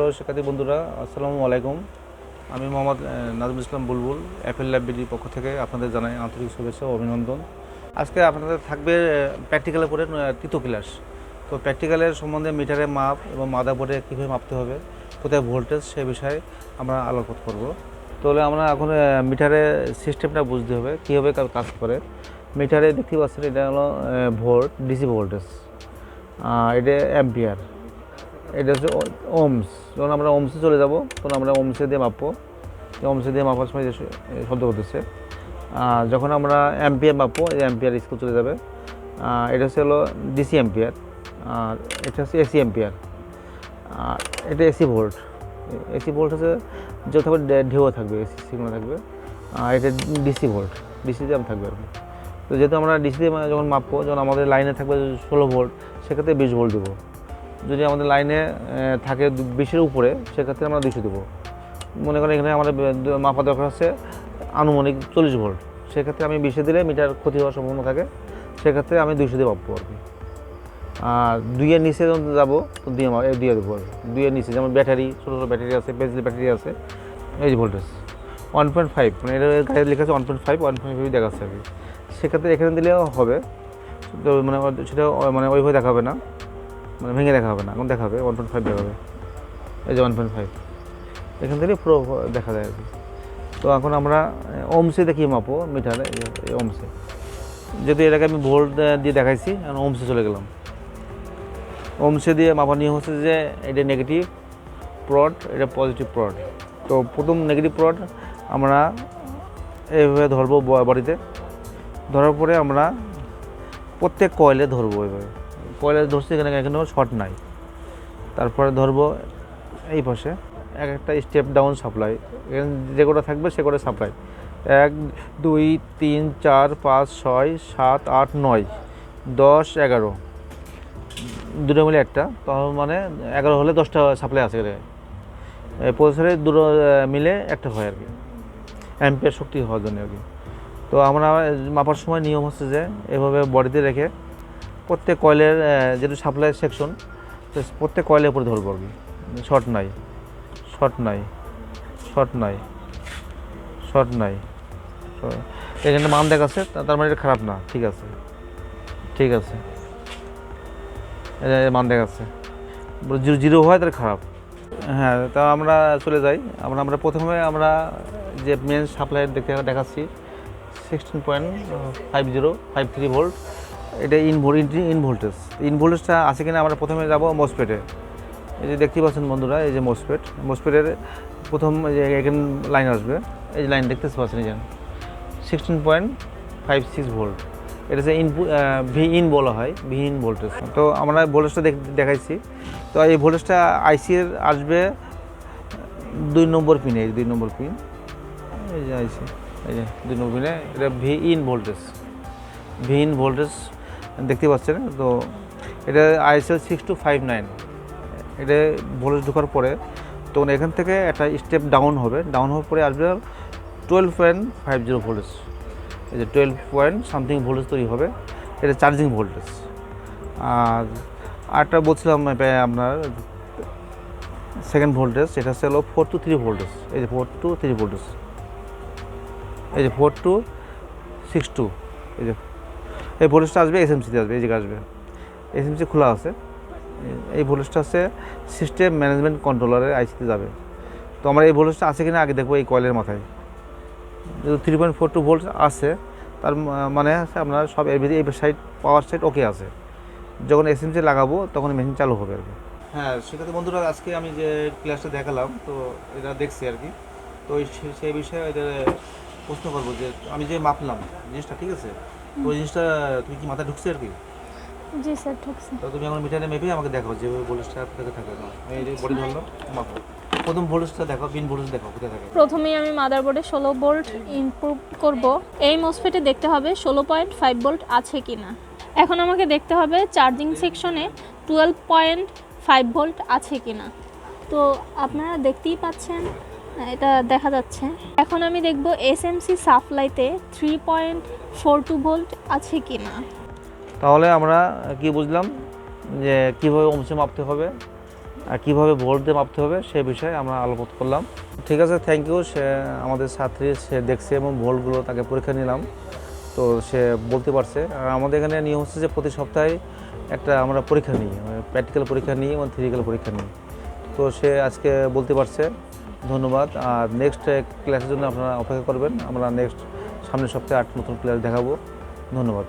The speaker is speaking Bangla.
হ্যালো শিক্ষার্থী বন্ধুরা, আসসালামু আলাইকুম। আমি মোহাম্মদ নাজমুল বুলবুল অ্যাপেল লাইব্রেরির পক্ষ থেকে আপনাদের জানাই আন্তরিক শুভেচ্ছা ও অভিনন্দন। আজকে আপনাদের থাকবে প্র্যাকটিক্যালের উপরে তৃতীয় ক্লাস। তো প্র্যাকটিক্যালের সম্বন্ধে মিটারের মাপ এবং মাদারবোর্ডে কীভাবে মাপতে হবে, কোথায় ভোল্টেজ, সে বিষয়ে আমরা আলোকপাত করব। তাহলে আমরা এখন মিটারের সিস্টেমটা বুঝতে হবে, কীভাবে কাজ করে। মিটারে দেখতে পাচ্ছেন এটা হলো ভোল্ট, ডিসি ভোল্টেজ, এটা অ্যাম্পিয়ার, এটা হচ্ছে ওমস। যখন আমরা ওমসে চলে যাব তখন আমরা ওমসে দিয়ে মাপবো। ওমসে দিয়ে মাপার সময় যে শব্দ করতেছে, যখন আমরা অ্যাম্পিয়ার মাপবো এই অ্যাম্পিয়ার স্কুল চলে যাবে। এটা হচ্ছে হলো ডিসি অ্যাম্পিয়ার, আর এটা হচ্ছে এসি অ্যাম্পিয়ার, আর এটা এসি ভোল্ট। এসি ভোল্ট হচ্ছে যে থাকবে ঢেউ থাকবে, এসি সিগন্যাল থাকবে। আর এটা ডিসি ভোল্ট, ডিসিতে থাকবে আর কি। তো যেহেতু আমরা ডিসিতে যখন মাপবো, যখন আমাদের লাইনে থাকবে 16 ভোল্ট, সেক্ষেত্রে 20 ভোল্ট দেবো। যদি আমাদের লাইনে থাকে 20-এর উপরে, সেক্ষেত্রে আমরা 200 দেবো। মনে করেন এখানে আমাদের মাপা দরকার হচ্ছে আনুমানিক 40 ভোল্ট, সেক্ষেত্রে আমি 20-এ দিলে মিটার ক্ষতি হওয়ার সম্ভাবনা থাকে, সেক্ষেত্রে আমি 200 দিয়ে মাপবো আর কি। আর 2-এর নিচে যখন যাবো তো দিয়ে দেবো আর কি। 2-এর নিচে যেমন ব্যাটারি, ছোটো ছোটো ব্যাটারি আছে, পেন্সিল ব্যাটারি আছে, এই যে ভোল্টেজ 1.5, মানে এটা গাড়ি লেখা আছে 1.5 দেখাচ্ছে আর কি। সেক্ষেত্রে এখানে দিলেও হবে, তো মানে সেটা মানে ওইভাবে দেখাবে না, মানে ভেঙে দেখা হবে না, এখন দেখাবে 1.5 দেখাবে, এই যে 1.5 এখান থেকে পুরো দেখা যায় আর কি। তো এখন আমরা ওমসে দেখিয়ে মাপো মিটারে, এই ওমসে। যদি এটাকে আমি ভোল্ট দিয়ে দেখাইছি, এখন ওমসে চলে গেলাম। ওমসে দিয়ে মাপা নিয়ম হচ্ছে যে এটা নেগেটিভ প্রড, এটা পজিটিভ প্রড। তো প্রথম নেগেটিভ প্রড আমরা এইভাবে ধরবো বডিতে, ধরার পরে আমরা প্রত্যেক কয়েলে ধরবো এইভাবে। কয়েলে ধরছি এখানে শর্ট নাই। তারপরে ধরবো এই পাশে একটা স্টেপ ডাউন সাপ্লাই, এখানে যে কটা থাকবে সে কটা সাপ্লাই, 1 2 3 4 5 6 7 8 9 10 11, দুটো মিলে একটা, তখন মানে 11 হলে 10টা সাপ্লাই আছে। প্রসেসরে দুটো মিলে একটা হয় আর কি, অ্যাম্পিয়ার শক্তি হওয়ার জন্য আর কি। তো আমরা মাপার সময় নিয়ম হচ্ছে যে এভাবে বডিতে রেখে প্রত্যেক কয়েলের যেটা সাপ্লাই সেকশন, প্রত্যেক কয়েলের উপরে ধরবো আর কি। শর্ট নাই, শর্ট নাই, শর্ট নাই, শর্ট নাই, এখানে মান দেখাচ্ছে, তার মানে এটা খারাপ না, ঠিক আছে, ঠিক আছে, মান দেখাচ্ছে। জিরো হয় তাহলে খারাপ। হ্যাঁ, তা আমরা চলে যাই। আমরা প্রথমে আমরা যে মেন সাপ্লাই দেখাচ্ছি 16.5053 ভোল্ট, এটা ইন ভোল্টেজ। ইন ভোল্টেজটা আছে কিনা আমরা প্রথমে যাব মসফেটে। এই যে দেখতে পাচ্ছেন বন্ধুরা, এই যে মসফেটের প্রথম এখানে লাইন আসবে, এই যে লাইন দেখতে পাচ্ছেন, এই যে 16.56 ভোল্ট, এটা যে ভি ইন বলা হয়, ভি ইন ভোল্টেজ। তো আমরা ভোল্টেজটা দেখাইছি। তো এই ভোল্টেজটা আইসির আসবে 2 নম্বর পিনে, এই 2 নম্বর পিন, এই যে আইসি, এই যে 2 নম্বর পিনে, এটা ভি ইন ভোল্টেজ দেখতে পাচ্ছেন। তো এটা আইএসএল 6259, এটা ভোল্টেজ ঢোকার পরে তখন এখান থেকে একটা স্টেপ ডাউন হওয়ার পরে আসবে 12.50 ভোল্টেজ, এই যে 12 পয়েন্ট সামথিং ভোল্টেজ তৈরি হবে, এটা চার্জিং ভোল্টেজ। আর আরেকটা বলছিলাম আপনার সেকেন্ড ভোল্টেজ, এটা হচ্ছে হলো 4 to 3 ভোল্টেজ, এই যে 4 to 3 ভোল্টেজ, এই যে 4 to 6 এই যে এই ভোল্টেজটা আসবে এসএমসিতে আসবে, এই জায়গায় আসবে, এসএমসি খোলা আছে। এই ভোল্টেজটা আছে সিস্টেম ম্যানেজমেন্ট কন্ট্রোলারের আইসিতে যাবে। তো আমরা এই ভোল্টেজটা আছে কিনা আগে দেখবো। এই কয়েলের মাথায় যেহেতু 3.42 ভোল্ট আছে, তার মানে আছে আপনার সব এর ভিতরে এই সাইড পাওয়ার সাইড ওকে আছে। যখন এসএমসি লাগাবো তখন মেশিন চালু হবে আর কি। হ্যাঁ, সেক্ষেত্রে বন্ধুরা আজকে আমি যে ক্লাসটা দেখালাম, তো এটা দেখছি আর কি। তো সেই বিষয়ে এদের প্রশ্ন করবো যে আমি যে মাপলাম জিনিসটা, ঠিক আছে, তো ওই জিনিসটা তুমি কি মাথায় ঢুকছে আর কি? জি স্যার, ঢুকছে। তো তুমি এখন মিটারে মেপে আমাকে দেখো যে ভোল্টেজটা কোথায় থাকে। না আমি এই যে বডি ধরলাম, মাপো। প্রথম ভোল্টেজটা দেখো, পিন ভোল্টেজ দেখো কোথায় থাকে। প্রথমেই আমি মাদারবোর্ডে 16 ভোল্ট ইনপুট করব। এই মসফেটে দেখতে হবে 16.5 ভোল্ট আছে কিনা। এখন আমাকে দেখতে হবে চার্জিং সেকশনে 12.5 ভোল্ট আছে কিনা। তো আপনারা দেখতেই পাচ্ছেন, এটা দেখা যাচ্ছে। এখন আমি দেখব এসএমসি সাপ্লাইতে 3.42 ভোল্ট আছে কিনা। তাহলে আমরা কি বুঝলাম যে কীভাবে ওমসে মাপতে হবে, আর কীভাবে ভোল্ট দিয়ে মাপতে হবে সে বিষয়ে আমরা আলোচনা করলাম। ঠিক আছে, থ্যাংক ইউ। সে আমাদের ছাত্রী, সে দেখছে এবং ভোল্টগুলো তাকে পরীক্ষা নিলাম, তো সে বলতে পারছে। আর আমাদের এখানে নিয়ম হচ্ছে যে প্রতি সপ্তাহে একটা আমরা পরীক্ষা নিই, প্র্যাকটিক্যাল পরীক্ষা নিই এবং থিওরিক্যাল পরীক্ষা নিই। তো সে আজকে বলতে পারছে। ধন্যবাদ। আর নেক্সট ক্লাসের জন্য আপনারা অপেক্ষা করবেন। আমরা নেক্সট সামনের সপ্তাহে 8 নতুন ক্লাস দেখাবো। ধন্যবাদ।